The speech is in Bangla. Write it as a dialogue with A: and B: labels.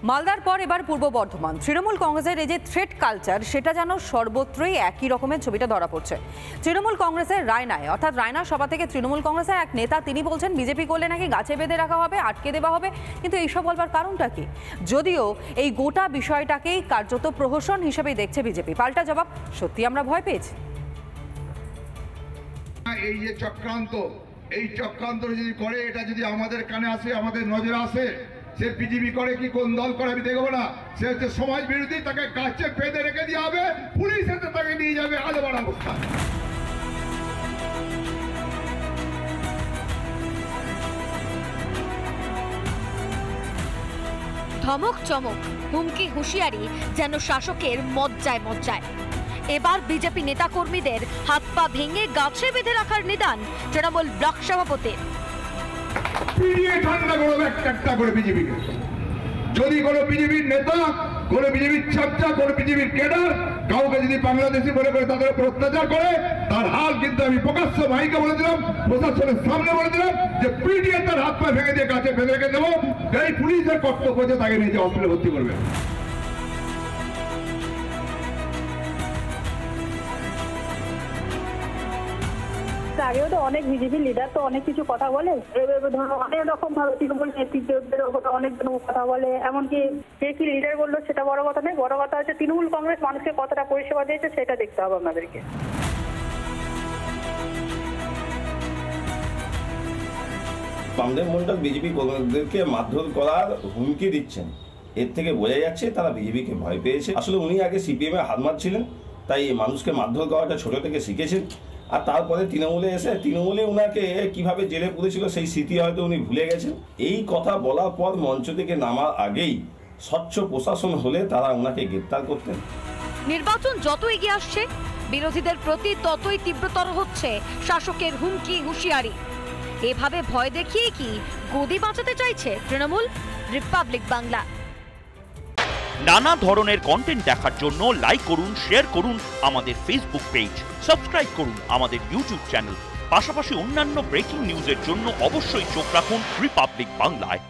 A: মালদার পর এবার পূর্ব বর্ধমান। তৃণমূল কংগ্রেসের এই যে থ্রেট কালচার, সেটা যেন সর্বত্রই একই রকমের ছবিটা ধরা পড়ছে। তৃণমূল কংগ্রেসের রায়নায়, অর্থাৎ রায়না সভা থেকে তৃণমূল কংগ্রেসের এক নেতা তিনি বলছেন বিজেপি করলে নাকি গাছে বেঁধে রাখা হবে, আটকে দেওয়া হবে। কিন্তু এইসব বলবার কারণটা কি? যদিও এই গোটা বিষয়টাকেই কার্যত প্রহসন হিসেবেই দেখছে বিজেপি। পাল্টা জবাব, সত্যি আমরা ভয় পেয়েছি।
B: এই যে চক্রান্ত, এই চক্রান্ত যদি করে, এটা যদি আমাদের কানে আসে, আমাদের নজরে আসে, সে বিজেপি করে কি কোন দল করে আমি দেখবো না। সে হচ্ছে সমাজ বিরোধী, তাকে গাছে বেঁধে রেখে দেওয়া হবে, পুলিশ এসে তাকে নিয়ে যাবে আলাদা অবস্থা।
C: ধমক চমক, হুমকি হুঁশিয়ারি যেন শাসকের মজ্জায় মজ্জায়। এবার বিজেপি নেতাকর্মীদের হাত পা ভেঙে গাছে বেঁধে রাখার নিদান তৃণমূল ব্লক সভাপতির।
B: ঠান্ডা করবে একটা করে বিজেপিকে। যদি কোনো বিজেপির নেতা, কোনো বিজেপির চর্চা, কোনো বিজেপির ক্যাডার কাউকে যদি বাংলাদেশি মনে করে তাদের উপর অত্যাচার করে, তার হাল কিন্তু আমি প্রকাশ্য ভাইকে বলে দিলাম, প্রশাসনের সামনে বলে দিলাম যে পিটিয়ে তার হাত পা ভেঙে দিয়ে গাছে বেঁধে রেখে দেবো। এই পুলিশের কর্তব্য যে তাকে নিজে হসপিটালে ভর্তি করবে।
D: আগেও তো অনেক বিজেপি লিডার তো অনেক কিছু কথা বলে, ধরো অনেক রকম ভাবে তৃণমূল নেতৃত্বের অনেক কথা বলে। এমনকি কে কি লিডার বললো সেটা বড় কথা নেই, বড় কথা হচ্ছে তৃণমূল কংগ্রেস মানুষকে কতটা পরিষেবা দিয়েছে সেটা দেখতে হবে আমাদেরকে।
E: বামদেব মন্ডল বিজেপি কর্মীদেরকে মারধর করার হুমকি দিচ্ছেন, এর থেকে বোঝা যাচ্ছে তারা বিজেপিকে ভয় পেয়েছে। আসলে উনি আগে সিপিএমে হাত মারছিলেন, তাই মানুষকে মারধর করাটা ছোট থেকে শিখেছেন। আর তারপরে তৃণমূলে এসে তৃণমূলে ওনাকে কিভাবে জেলে পুরেছিল সেই স্মৃতি হয়তো উনি ভুলে গেছেন। এই কথা বলার পর মঞ্চ থেকে নামার আগেই স্বচ্ছ প্রশাসন হলে তারা ওনাকে গ্রেপ্তার করতেন।
C: নির্বাচন যত এগিয়ে আসছে, বিরোধীদের প্রতি ততই তীব্রতর হচ্ছে শাসকের হুমকি হুঁশিয়ারি। এভাবে ভয় দেখিয়ে কি গদি বাঁচাতে চাইছে তৃণমূল? রিপাবলিক বাংলা।
F: নানা ধরনের কন্টেন্ট দেখার জন্য লাইক করুন, শেয়ার করুন আমাদের ফেসবুক পেজ, সাবস্ক্রাইব করুন আমাদের ইউটিউব চ্যানেল। পাশাপাশি অন্যান্য ব্রেকিং নিউজের জন্য অবশ্যই চোখ রাখুন রিপাবলিক বাংলায়।